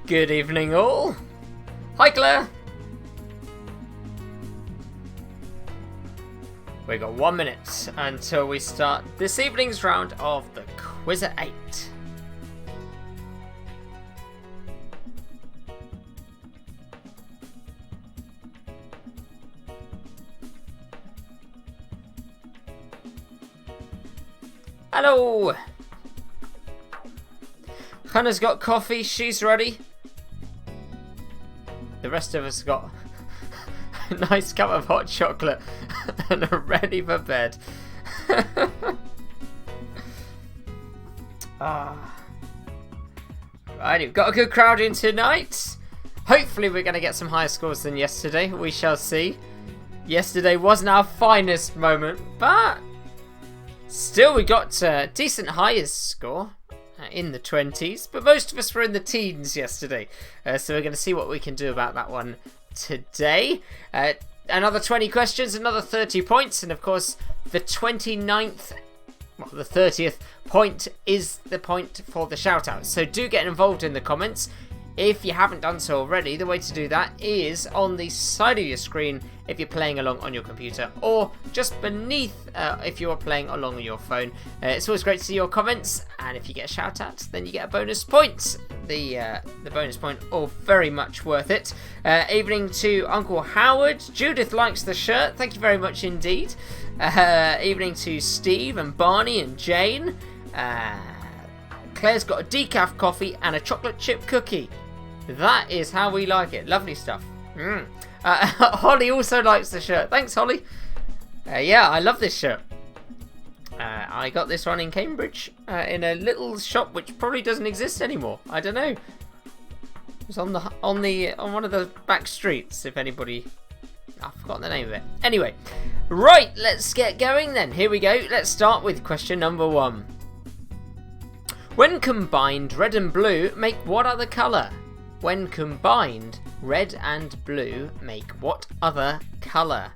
Good evening all. Hi Claire. We got 1 minute until we start this evening's round of the Quiz at 8. Hello. Hannah's got coffee, she's ready. The rest of us got a nice cup of hot chocolate and are ready for bed. Right, we've got a good crowd in tonight. Hopefully we're going to get some higher scores than yesterday. We shall see. Yesterday wasn't our finest moment, but still we got a decent highest score. In the 20s, but most of us were in the teens yesterday, so we're going to see what we can do about that one today. Another 20 questions, another 30 points, and of course the 29th, well, the 30th point is the point for the shout out, so do get involved in the comments. If you haven't done so already, the way to do that is on the side of your screen if you're playing along on your computer, or just beneath if you're playing along on your phone. It's always great to see your comments, and if you get a shout out, then you get a bonus point. The bonus point, all very much worth it. Evening to Uncle Howard. Judith likes the shirt. Thank you very much indeed. Evening to Steve and Barney and Jane. Claire's got a decaf coffee and a chocolate chip cookie. That is how we like it. Lovely stuff. Holly also likes the shirt. Thanks, Holly. Yeah, I love this shirt. I got this one in Cambridge in a little shop which probably doesn't exist anymore. I don't know. It was on one of the back streets. If anybody, I've forgotten the name of it. Anyway, right, let's get going then. Here we go. Let's start with question number 1. When combined, red and blue make what other colour? When combined, red and blue make what other colour?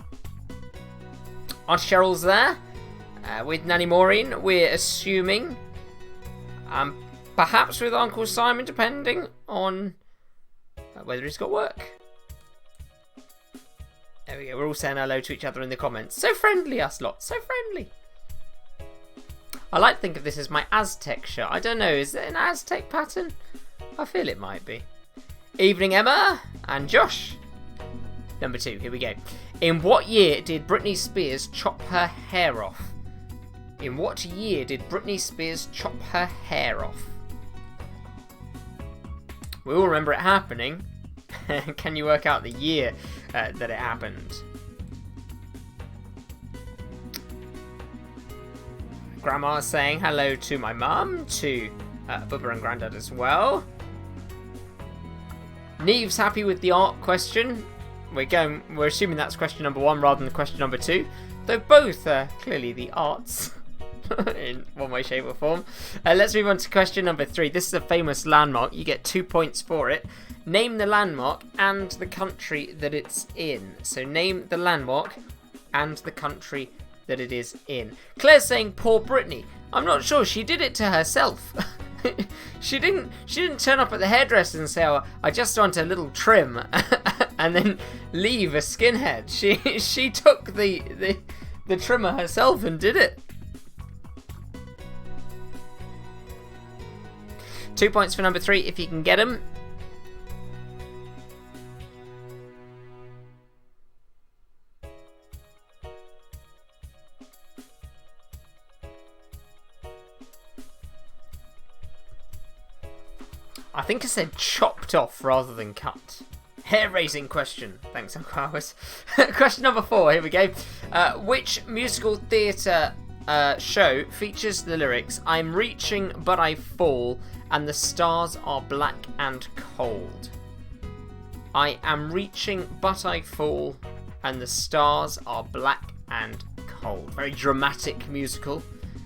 Aunt Cheryl's there. With Nanny Maureen, we're assuming. Perhaps with Uncle Simon, depending on whether he's got work. There we go. We're all saying hello to each other in the comments. So friendly, us lot. So friendly. I like to think of this as my Aztec shirt. I don't know, is it an Aztec pattern? I feel it might be. Evening, Emma and Josh. Number 2, here we go. In what year did Britney Spears chop her hair off? In what year did Britney Spears chop her hair off? We all remember it happening. Can you work out the year that it happened? Grandma's saying hello to my mum, to Bubba and Grandad as well. Neve's happy with the art question. We're assuming that's question number 1 rather than question number 2. Though both are clearly the arts in one way, shape or form. Let's move on to question number 3. This is a famous landmark. You get 2 points for it. Name the landmark and the country that it's in. So name the landmark and the country that it is in. Claire's saying poor Britney. I'm not sure, she did it to herself. she didn't turn up at the hairdresser and say, oh, I just want a little trim and then leave a skinhead. She took the trimmer herself and did it. 2 points for number 3 if you can get them. I think I said chopped off rather than cut. Hair-raising question. Thanks, Uncle Howard. Question number 4, here we go. Which musical theatre show features the lyrics, I'm reaching but I fall, and the stars are black and cold? I am reaching but I fall, and the stars are black and cold. Very dramatic musical.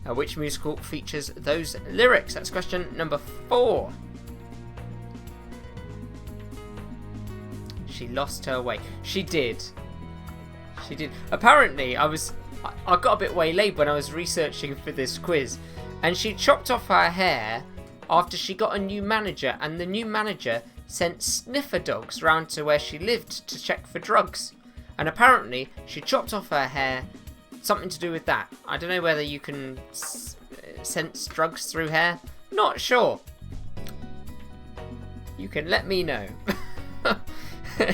Which musical features those lyrics? That's question number 4. She lost her way. She did. Apparently, I got a bit waylaid when I was researching for this quiz, and she chopped off her hair after she got a new manager, and the new manager sent sniffer dogs round to where she lived to check for drugs. And apparently she chopped off her hair. Something to do with that. I don't know whether you can sense drugs through hair. Not sure. You can let me know.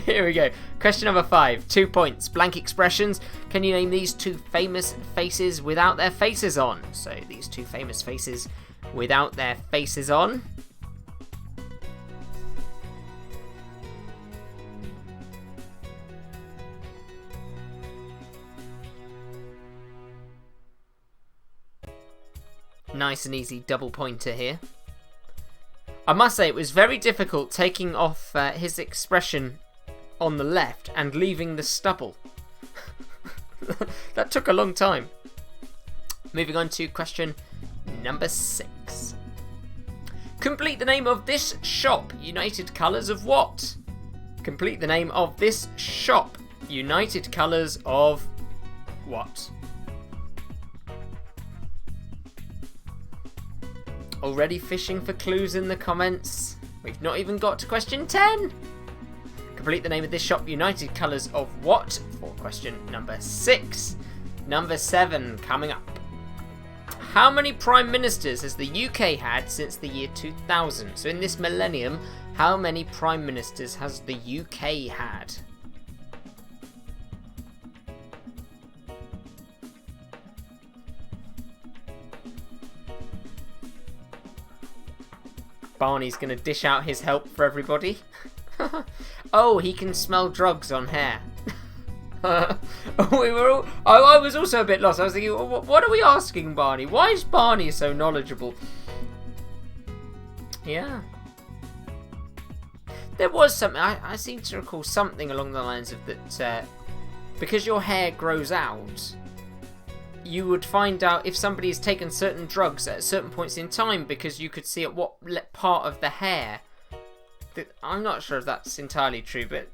Here we go. Question number 5. 2 points. Blank expressions. Can you name these 2 famous faces without their faces on? So these 2 famous faces without their faces on. Nice and easy double pointer here. I must say it was very difficult taking off his expression on the left and leaving the stubble. That took a long time. Moving on to question number 6. Complete the name of this shop. United Colours of what? Complete the name of this shop. United Colours of what? Already fishing for clues in the comments. We've not even got to question 10. Complete the name of this shop. United Colours of what? For question number 6. Number 7 coming up. How many Prime Ministers has the UK had since the year 2000? So in this millennium, how many Prime Ministers has the UK had? Barney's going to dish out his help for everybody. Oh, he can smell drugs on hair. I was also a bit lost. I was thinking, what are we asking Barney? Why is Barney so knowledgeable? Yeah. There was something, I seem to recall something along the lines of that, because your hair grows out, you would find out if somebody has taken certain drugs at certain points in time because you could see at what part of the hair. I'm not sure if that's entirely true, but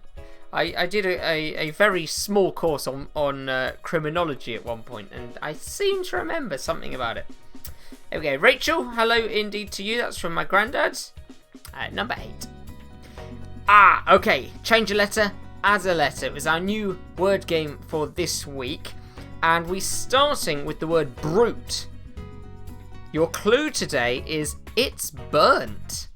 I did a very small course on criminology at one point, and I seem to remember something about it. There we go. Rachel, hello indeed to you. That's from my granddad. Number 8. Okay. Change a letter, add a letter. It was our new word game for this week. And we're starting with the word brute. Your clue today is it's burnt.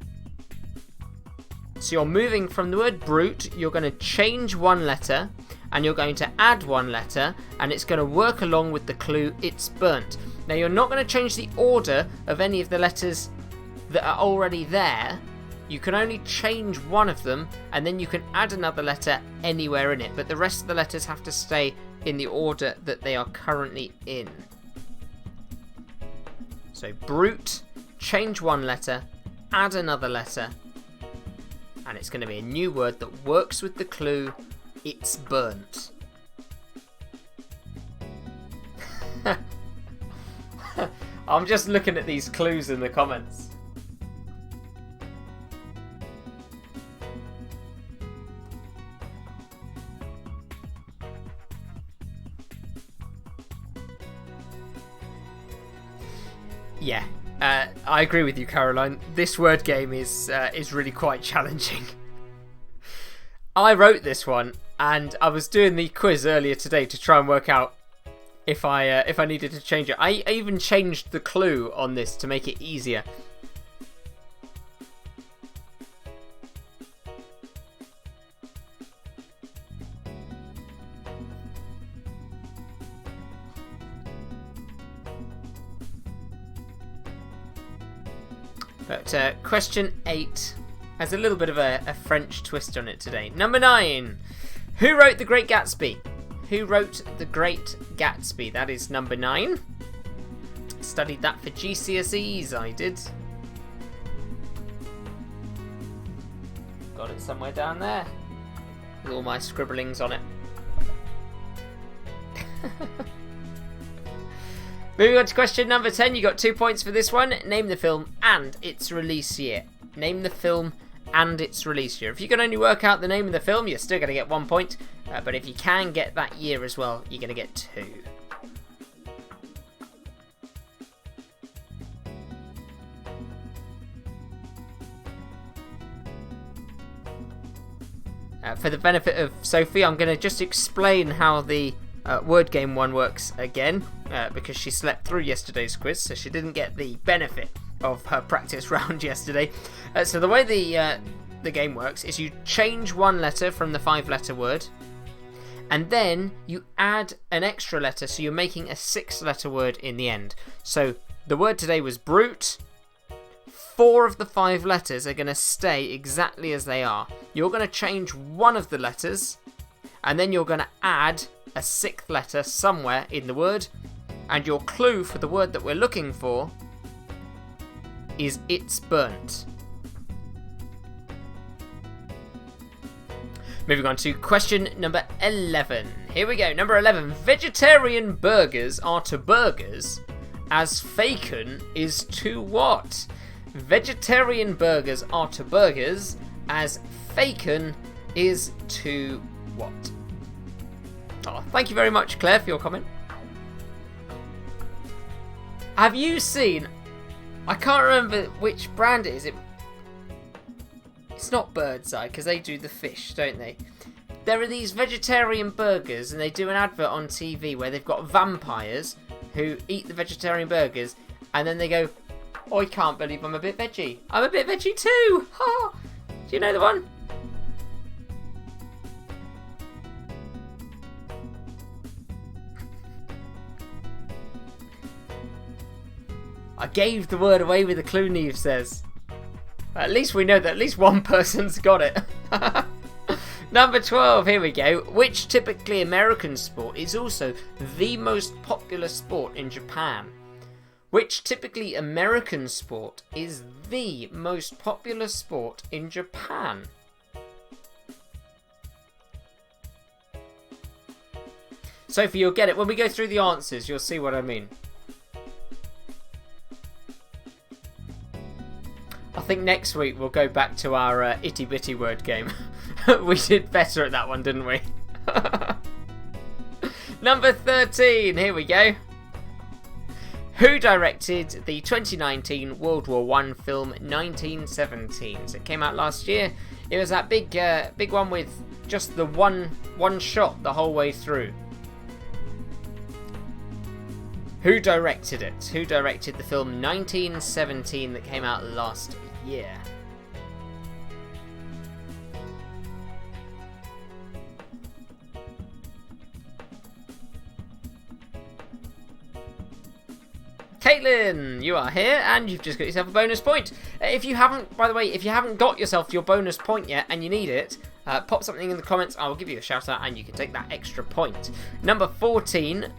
So you're moving from the word brute, you're going to change one letter, and you're going to add one letter, and it's going to work along with the clue it's burnt. Now you're not going to change the order of any of the letters that are already there. You can only change one of them, and then you can add another letter anywhere in it, but the rest of the letters have to stay in the order that they are currently in. So brute, change one letter, add another letter, and it's going to be a new word that works with the clue it's burnt. I'm just looking at these clues in the comments. Yeah, I agree with you, Caroline. This word game is really quite challenging. I wrote this one, and I was doing the quiz earlier today to try and work out if I needed to change it. I even changed the clue on this to make it easier. But question 8 has a little bit of a French twist on it today. Number 9. Who wrote The Great Gatsby? Who wrote The Great Gatsby? That is number 9. Studied that for GCSEs, I did. Got it somewhere down there. With all my scribblings on it. Moving on to question number 10, you got 2 points for this one. Name the film and its release year. Name the film and its release year. If you can only work out the name of the film, you're still going to get 1 point. But if you can get that year as well, you're going to get 2. for the benefit of Sophie, I'm going to just explain how the word game one works again, because she slept through yesterday's quiz, so she didn't get the benefit of her practice round yesterday. So the way the game works is you change one letter from the 5-letter word, and then you add an extra letter, so you're making a 6-letter word in the end. So the word today was brute. 4 of the 5 letters are going to stay exactly as they are. You're going to change one of the letters, and then you're going to add a 6th letter somewhere in the word, and your clue for the word that we're looking for is it's burnt. Moving on to question number 11. Here we go. Number 11. Vegetarian burgers are to burgers as bacon is to what? Vegetarian burgers are to burgers as bacon is to what? Oh, thank you very much, Claire, for your comment. Have you seen... I can't remember which brand it is. It's not Bird's Eye, because they do the fish, don't they? There are these vegetarian burgers, and they do an advert on TV where they've got vampires who eat the vegetarian burgers, and then they go, oh, I can't believe I'm a bit veggie. I'm a bit veggie too! Ha! Do you know the one? I gave the word away with a clue, Neve says. At least we know that at least one person's got it. Number 12, here we go. Which typically American sport is also the most popular sport in Japan? Which typically American sport is the most popular sport in Japan? Sophie, you'll get it. When we go through the answers, you'll see what I mean. I think next week we'll go back to our itty bitty word game. We did better at that one, didn't we? Number 13, here we go. Who directed the 2019 World War I film 1917? So it came out last year. It was that big one with just the one shot the whole way through. Who directed it? Who directed the film 1917 that came out last year? Caitlin, you are here, and you've just got yourself a bonus point. If you haven't, by the way, if you haven't got yourself your bonus point yet and you need it, pop something in the comments. I will give you a shout out and you can take that extra point. Number 14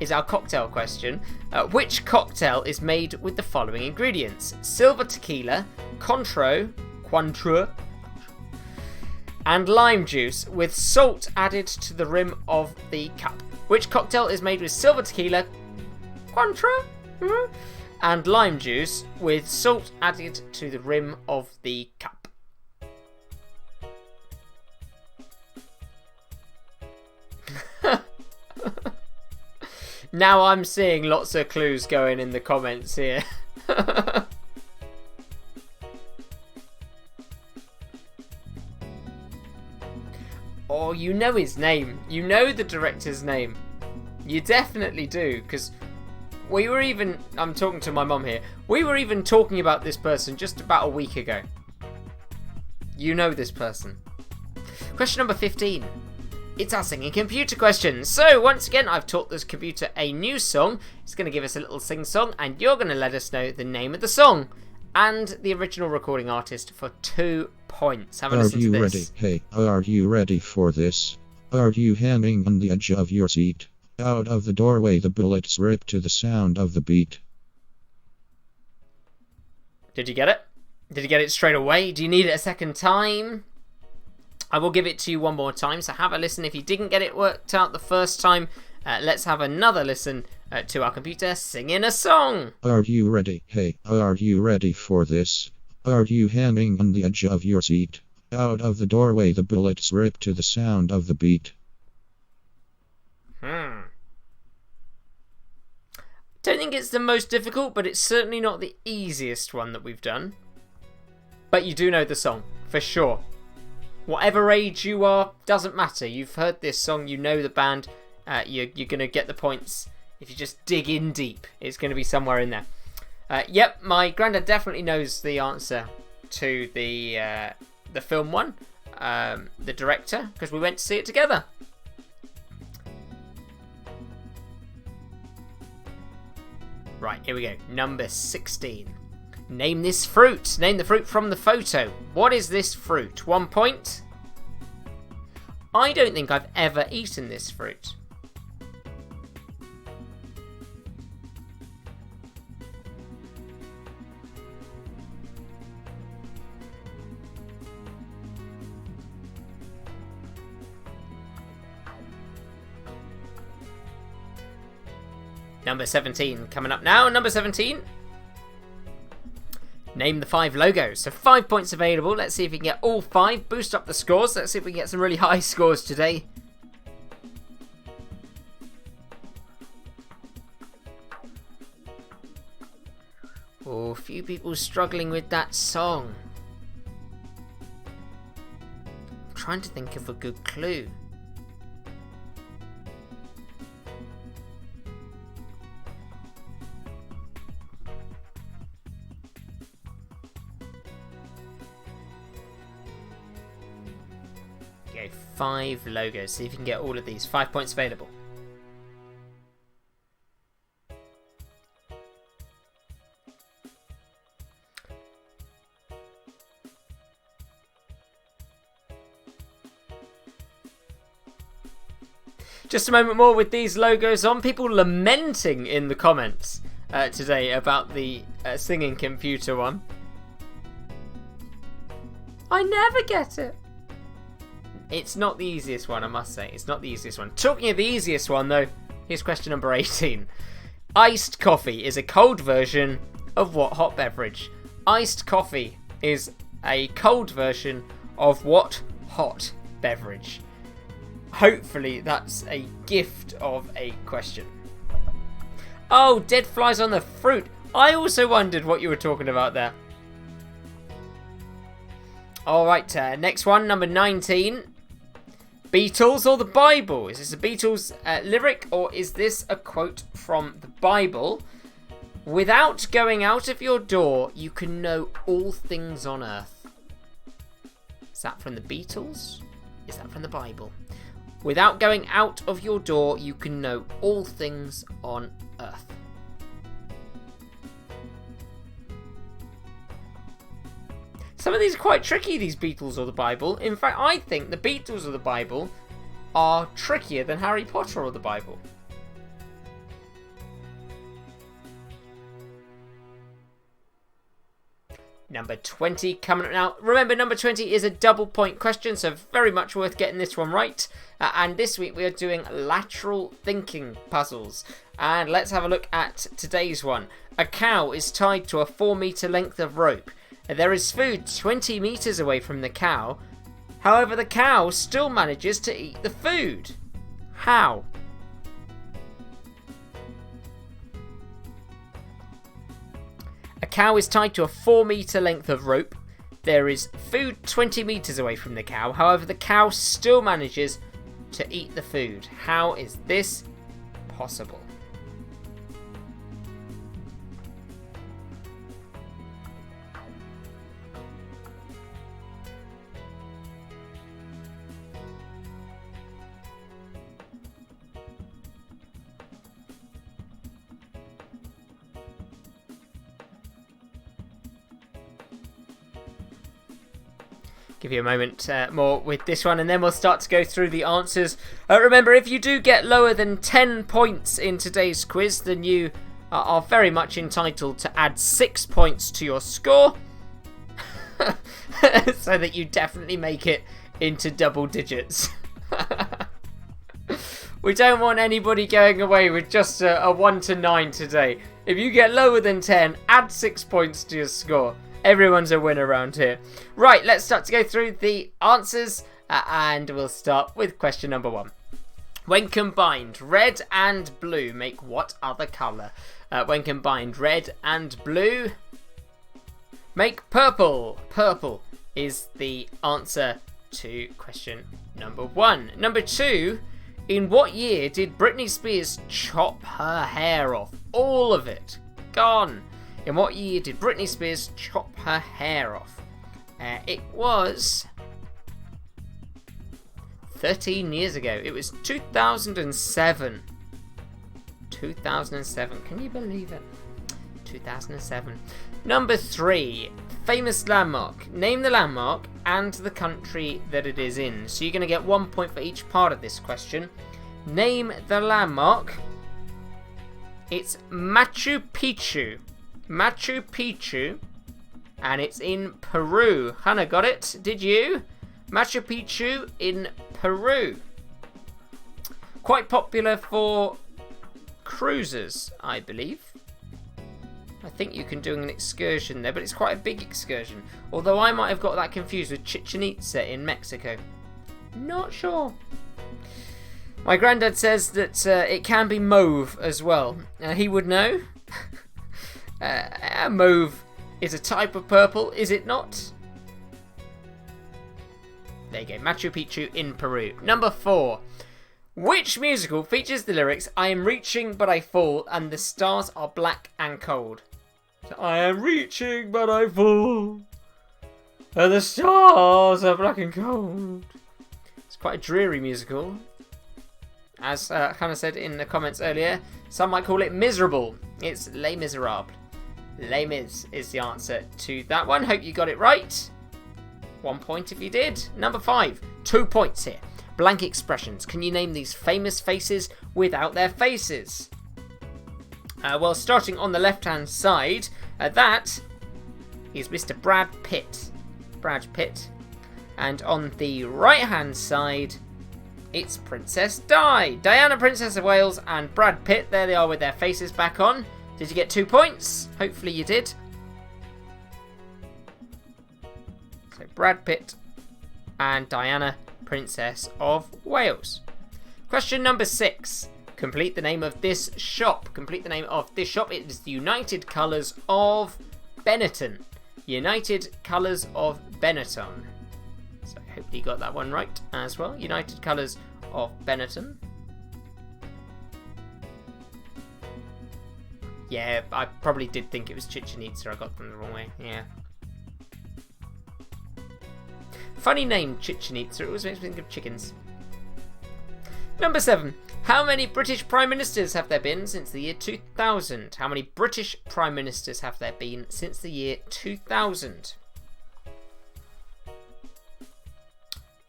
is our cocktail question. Which cocktail is made with the following ingredients? Silver tequila, Cointreau, and lime juice with salt added to the rim of the cup. Which cocktail is made with silver tequila, Cointreau, and lime juice with salt added to the rim of the cup? Now I'm seeing lots of clues going in the comments here. Oh, you know his name. You know the director's name. You definitely do, because we were even... I'm talking to my mum here. We were even talking about this person just about a week ago. You know this person. Question number 15. It's our singing computer question. So once again, I've taught this computer a new song. It's going to give us a little sing song, and you're going to let us know the name of the song and the original recording artist for 2 points. Have a listen to this. Are you ready? Hey, are you ready for this? Are you hanging on the edge of your seat? Out of the doorway the bullets rip to the sound of the beat. Did you get it? Did you get it straight away? Do you need it a second time? I will give it to you one more time, so have a listen. If you didn't get it worked out the first time, let's have another listen to our computer singing a song. Are you ready? Hey, are you ready for this? Are you hanging on the edge of your seat? Out of the doorway the bullets rip to the sound of the beat. Don't think it's the most difficult, but it's certainly not the easiest one that we've done. But you do know the song, for sure. Whatever age you are, doesn't matter. You've heard this song, you know the band. You're going to get the points if you just dig in deep. It's going to be somewhere in there. Yep, my granddad definitely knows the answer to the film one, the director, because we went to see it together. Right, here we go. Number 16. Name this fruit. Name the fruit from the photo. What is this fruit? 1 point. I don't think I've ever eaten this fruit. Number 17 coming up now. Number 17. Name the 5 logos. So 5 points available. Let's see if we can get all 5. Boost up the scores. Let's see if we can get some really high scores today. Oh, a few people struggling with that song. I'm trying to think of a good clue. Okay, 5 logos. See if you can get all of these. 5 points available. Just a moment more with these logos on. People lamenting in the comments today about the singing computer one. I never get it. It's not the easiest one, I must say. It's not the easiest one. Talking of the easiest one, though, here's question number 18. Iced coffee is a cold version of what hot beverage? Iced coffee is a cold version of what hot beverage? Hopefully that's a gift of a question. Oh, dead flies on the fruit. I also wondered what you were talking about there. Alright, next one, number 19. Beatles or the Bible? Is this a Beatles lyric or is this a quote from the Bible? Without going out of your door, you can know all things on earth. Is that from the Beatles? Is that from the Bible? Without going out of your door, you can know all things on earth. Some of these are quite tricky, these Beatles or the Bible. In fact, I think the Beatles or the Bible are trickier than Harry Potter or the Bible. Number 20 coming up now. Remember, number 20 is a double point question, so very much worth getting this one right. And this week we are doing lateral thinking puzzles. And let's have a look at today's one. A cow is tied to a 4-meter length of rope. There is food 20 meters away from the cow. However, the cow still manages to eat the food. How? A cow is tied to a 4-meter length of rope. There is food 20 meters away from the cow. However, the cow still manages to eat the food. How is this possible? Give you a moment more with this one and then we'll start to go through the answers. Remember, if you do get lower than 10 points in today's quiz, then you are very much entitled to add 6 points to your score so that you definitely make it into double digits. We don't want anybody going away with just a 1 to 9 today. If you get lower than 10, add 6 points to your score. Everyone's a winner around here. Right, let's start to go through the answers and we'll start with question number 1. When combined, red and blue make what other colour? When combined, red and blue make purple. Purple is the answer to question number 1. Number 2, in what year did Britney Spears chop her hair off? All of it. Gone. In what year did Britney Spears chop her hair off? It was 13 years ago. It was 2007. 2007. Can you believe it? 2007. Number 3. Famous landmark. Name the landmark and the country that it is in. So you're going to get 1 point for each part of this question. Name the landmark. It's Machu Picchu. Machu Picchu. And it's in Peru. Hannah got it. Did you? Machu Picchu in Peru. Quite popular for cruisers, I believe. I think you can do an excursion there, but it's quite a big excursion. Although I might have got that confused with Chichen Itza in Mexico. Not sure. My granddad says that it can be mauve as well. He would know. Mauve is a type of purple, is it not? There you go, Machu Picchu in Peru. Number 4. Which musical features the lyrics, I am reaching but I fall and the stars are black and cold? So, I am reaching but I fall and the stars are black and cold. It's quite a dreary musical. As Hannah said in the comments earlier, some might call it miserable. It's Les Miserables. Les Mis is the answer to that one. Hope you got it right. 1 point if you did. Number 5. 2 points here. Blank expressions. Can you name these famous faces without their faces? Well, starting on the left-hand side, that is Mr. Brad Pitt. Brad Pitt. And on the right-hand side, it's Princess Di. Diana, Princess of Wales, and Brad Pitt. There they are with their faces back on. Did you get 2 points? Hopefully you did. So Brad Pitt and Diana, Princess of Wales. Question number 6. Complete the name of this shop. Complete the name of this shop. It is the United Colours of Benetton. United Colours of Benetton. So hopefully you got that one right as well. United Colours of Benetton. Yeah, I probably did think it was Chichen Itza. I got them the wrong way. Yeah. Funny name, Chichen Itza. It always makes me think of chickens. Number 7. How many British Prime Ministers have there been since the year 2000? How many British Prime Ministers have there been since the year 2000?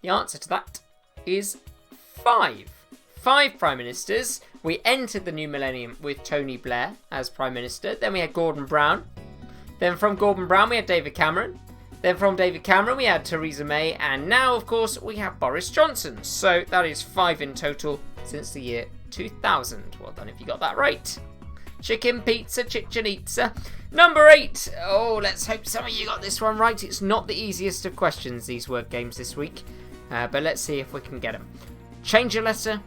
The answer to that is 5. 5 Prime Ministers. We entered the new millennium with Tony Blair as Prime Minister. Then we had Gordon Brown. Then from Gordon Brown we had David Cameron. Then from David Cameron we had Theresa May. And now, of course, we have Boris Johnson. So that is 5 in total since the year 2000. Well done if you got that right. Chicken pizza, Chichen Itza. Number 8. Oh, let's hope some of you got this one right. It's not the easiest of questions, these word games this week. But let's see if we can get them. Change a letter,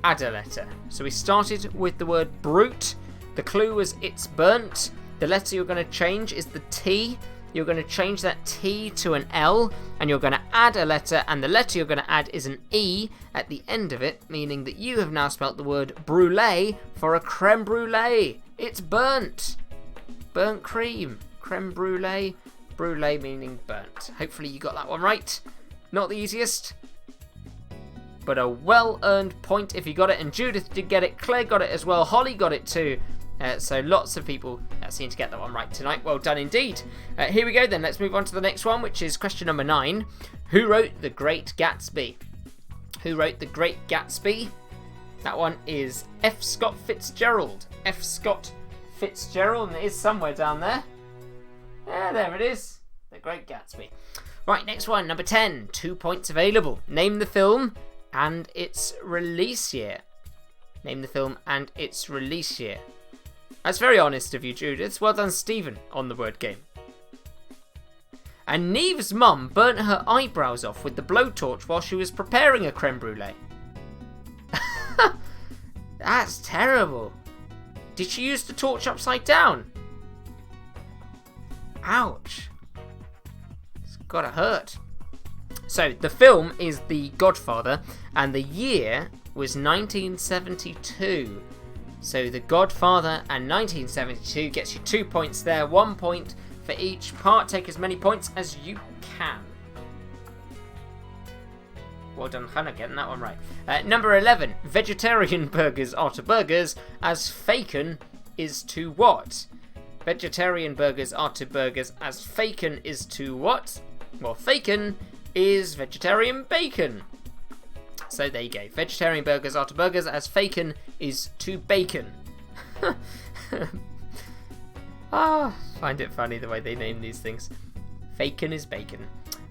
add a letter. So we started with the word brute. The clue was it's burnt. The letter you're going to change is the T. You're going to change that T to an L, and you're going to add a letter, and the letter you're going to add is an E at the end of it, meaning that you have now spelt the word brulee for a creme brulee. It's burnt. Burnt cream. Creme brulee. Brulee meaning burnt. Hopefully you got that one right. Not the easiest, but a well-earned point if you got it. And Judith did get it. Claire got it as well. Holly got it too. So lots of people seem to get that one right tonight. Well done indeed. Here we go then. Let's move on to the next one, which is question number 9. Who wrote The Great Gatsby? Who wrote The Great Gatsby? That one is F. Scott Fitzgerald. F. Scott Fitzgerald. And it is somewhere down there. Yeah, there it is. The Great Gatsby. Right, next one. Number 10. 2 points available. Name the film and its release year. Name the film and its release year. That's very honest of you, Judith. Well done, Stephen, on the word game. And Neve's mum burnt her eyebrows off with the blowtorch while she was preparing a creme brulee. That's terrible. Did she use the torch upside down? Ouch. It's gotta hurt. So the film is The Godfather, and the year was 1972. So The Godfather and 1972 gets you 2 points there, 1 point for each part. Take as many points as you can. Well done, Hannah, getting that one right. Number 11. Vegetarian burgers are to burgers as bacon is to what? Vegetarian burgers are to burgers as bacon is to what? Well, bacon is vegetarian bacon. So there you go. Vegetarian burgers are to burgers as bacon is to bacon. Find it funny the way they name these things. Bacon is bacon.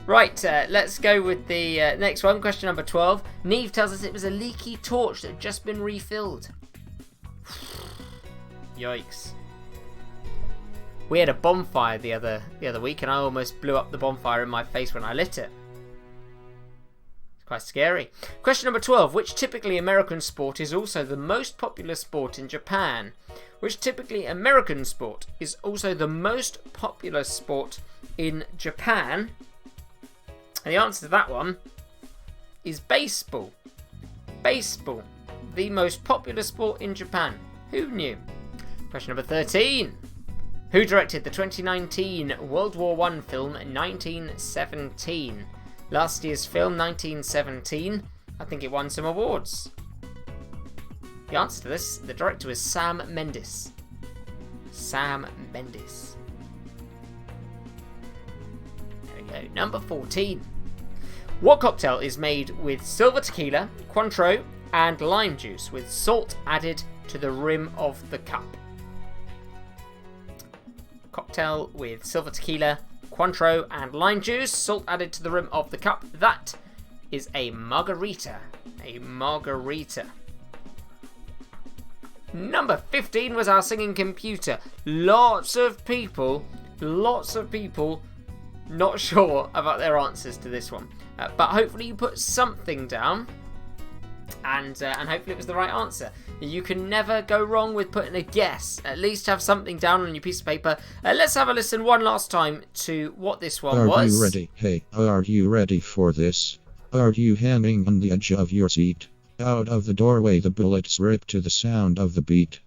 Right, let's go with the next one. Question number 12. Neve tells us it was a leaky torch that had just been refilled. Yikes. We had a bonfire the other week, and I almost blew up the bonfire in my face when I lit it. It's quite scary. Question number 12. Which typically American sport is also the most popular sport in Japan? Which typically American sport is also the most popular sport in Japan? And the answer to that one is baseball. Baseball. The most popular sport in Japan. Who knew? Question number 13. Who directed the 2019 World War I film 1917? Last year's film 1917, I think it won some awards. The answer to this, the director was Sam Mendes. Sam Mendes. There we go. Number 14. What cocktail is made with silver tequila, Cointreau, and lime juice with salt added to the rim of the cup? Cocktail with silver tequila, Cointreau, and lime juice, salt added to the rim of the cup. That is a margarita. A margarita. Number 15 was our singing computer. Lots of people not sure about their answers to this one. But hopefully you put something down, and hopefully it was the right answer. You can never go wrong with putting a guess. At least have something down on your piece of paper. Let's have a listen one last time to what this one was. Are you ready? Hey, are you ready for this? Are you hanging on the edge of your seat? Out of the doorway the bullets rip to the sound of the beat.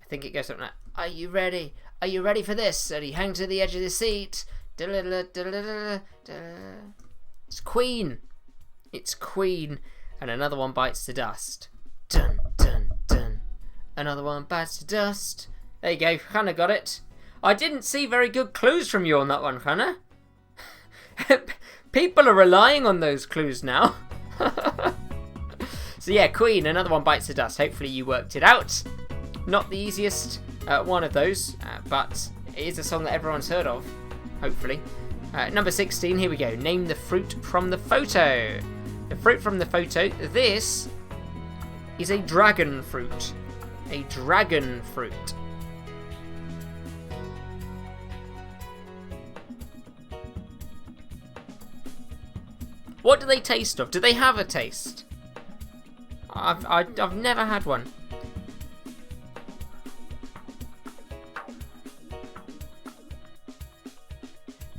I think it goes something like, are you ready? Are you ready for this? Are you hang to the edge of the seat? It's Queen. It's Queen. And another one bites the dust. Dun, dun, dun. Another one bites the dust. There you go. Hannah got it. I didn't see very good clues from you on that one, Hannah. People are relying on those clues now. So yeah, Queen, another one bites the dust. Hopefully you worked it out. Not the easiest one of those, but it is a song that everyone's heard of, hopefully. Number 16, here we go. Name the fruit from the photo. The fruit from the photo, this is a dragon fruit. A dragon fruit. What do they taste of? Do they have a taste? I've never had one.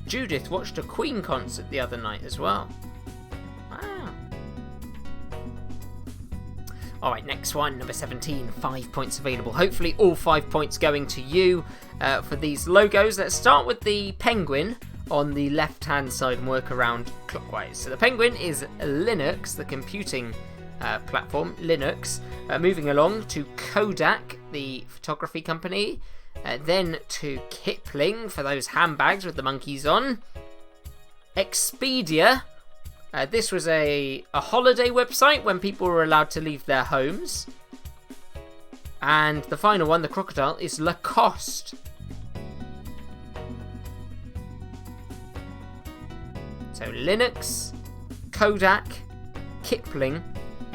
Judith watched a Queen concert the other night as well. Wow. Alright, next one, number 17, 5 points available. Hopefully all 5 points going to you for these logos. Let's start with the penguin on the left-hand side and work around clockwise. So the penguin is Linux, the computing platform, Linux. Moving along to Kodak, the photography company. Then to Kipling for those handbags with the monkeys on. Expedia. This was a holiday website when people were allowed to leave their homes. And the final one, the crocodile, is Lacoste. So Linux, Kodak, Kipling,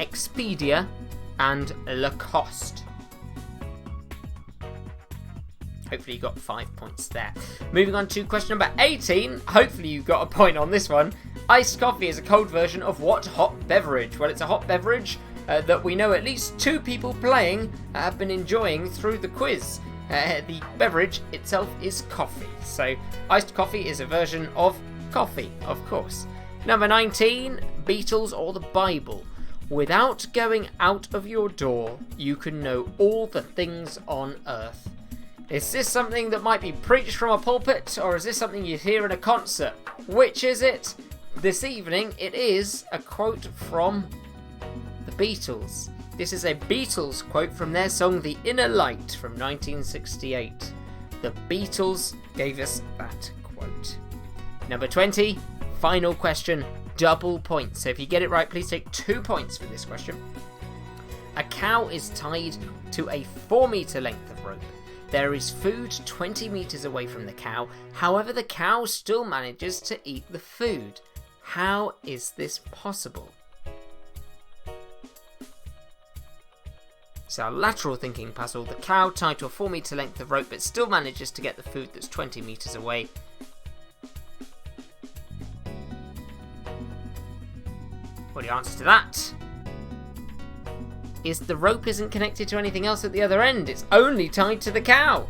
Expedia, and Lacoste. Hopefully you got 5 points there. Moving on to question number 18. Hopefully you got a point on this one. Iced coffee is a cold version of what hot beverage? Well, it's a hot beverage that we know at least 2 people playing have been enjoying through the quiz. The beverage itself is coffee. So iced coffee is a version of Coffee, of course. Number 19, Beatles or the Bible. Without going out of your door, you can know all the things on earth. Is this something that might be preached from a pulpit, or is this something you hear in a concert? Which is it? This evening, it is a quote from the Beatles. This is a Beatles quote from their song The Inner Light from 1968. The Beatles gave us that quote. Number 20, final question, double points. So if you get it right, please take 2 points for this question. A cow is tied to a 4-metre length of rope. There is food 20 metres away from the cow. However, the cow still manages to eat the food. How is this possible? So, our lateral thinking puzzle. The cow tied to a 4-metre length of rope but still manages to get the food that's 20 metres away. Well, the answer to that is the rope isn't connected to anything else at the other end. It's only tied to the cow.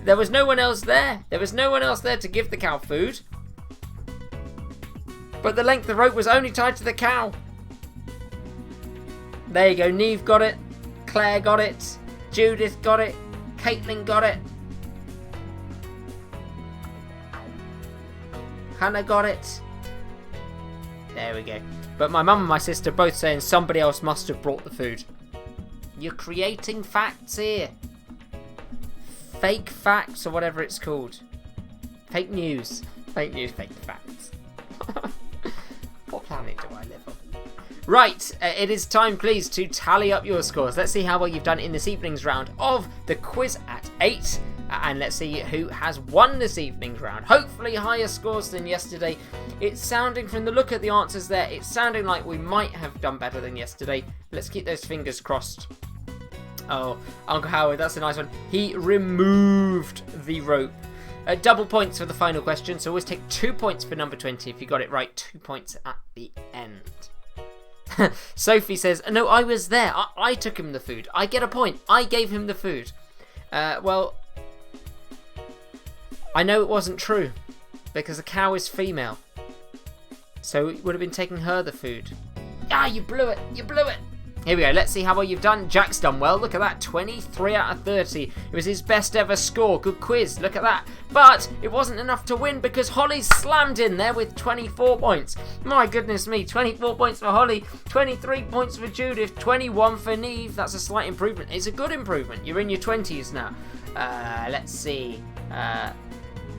There was no one else there. There was no one else there to give the cow food. But the length of rope was only tied to the cow. There you go. Neve got it. Claire got it. Judith got it. Caitlin got it. Hannah got it. There we go. But my mum and my sister both saying somebody else must have brought the food. You're creating facts here. Fake facts or whatever it's called. Fake news. Fake news, fake facts. What planet do I live on? Right, it is time, please, to tally up your scores. Let's see how well you've done in this evening's round of the quiz at 8. And let's see who has won this evening's round. Hopefully higher scores than yesterday. It's sounding, from the look at the answers there, it's sounding like we might have done better than yesterday. Let's keep those fingers crossed. Oh, Uncle Howard, that's a nice one. He removed the rope. Double points for the final question, so always take 2 points for number 20 if you got it right. 2 points at the end. Sophie says, no, I was there. I took him the food. I get a point. I gave him the food. Well, I know it wasn't true because the cow is female. So it would have been taking her the food. Ah, you blew it. You blew it. Here we go. Let's see how well you've done. Jack's done well. Look at that. 23 out of 30. It was his best ever score. Good quiz. Look at that. But it wasn't enough to win because Holly slammed in there with 24 points. My goodness me. 24 points for Holly. 23 points for Judith. 21 for Neve. That's a slight improvement. It's a good improvement. You're in your 20s now. Let's see.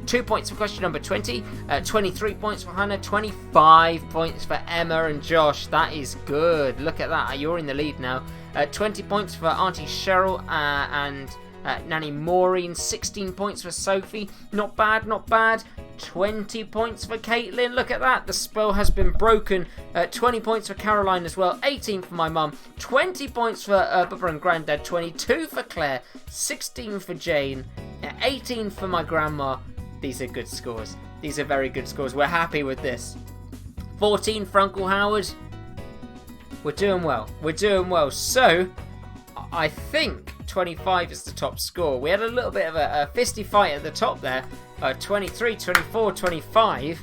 2 points for question number 20, 23 points for Hannah, 25 points for Emma and Josh. That is good. Look at that. You're in the lead now. 20 points for Auntie Cheryl and Nanny Maureen. 16 points for Sophie. Not bad, not bad. 20 points for Caitlin. Look at that. The spell has been broken. 20 points for Caroline as well. 18 for my mum. 20 points for Bubba and Grandad. 22 for Claire. 16 for Jane. 18 for my grandma. These are good scores. These are very good scores. We're happy with this. 14 for Uncle Howard. We're doing well. We're doing well. So, I think 25 is the top score. We had a little bit of a fisty fight at the top there. 23, 24, 25.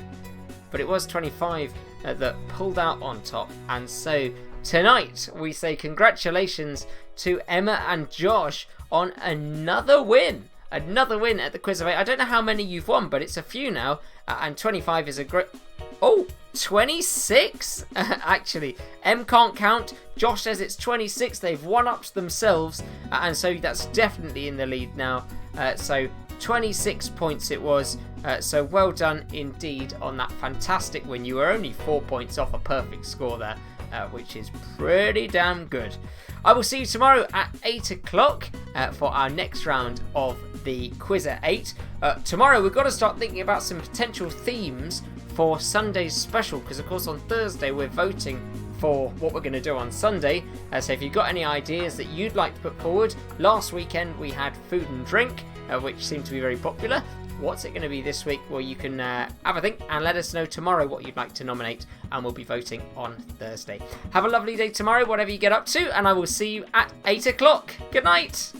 But it was 25 that pulled out on top. And so, tonight, we say congratulations to Emma and Josh on another win. Another win at the Quiz of 8. I don't know how many you've won, but it's a few now. And 25 is a great... Oh, 26? Actually, Em can't count. Josh says it's 26. They've one-upped themselves. And so that's definitely in the lead now. So 26 points it was. So well done indeed on that fantastic win. You were only 4 points off a perfect score there, which is pretty damn good. I will see you tomorrow at 8 o'clock for our next round of the Quiz at 8. Tomorrow we've got to start thinking about some potential themes for Sunday's special, because of course on Thursday we're voting for what we're going to do on Sunday. So if you've got any ideas that you'd like to put forward, last weekend we had food and drink, which seemed to be very popular. What's it going to be this week? Well, you can have a think and let us know tomorrow what you'd like to nominate, and we'll be voting on Thursday. Have a lovely day tomorrow, whatever you get up to, and I will see you at 8 o'clock. Good night.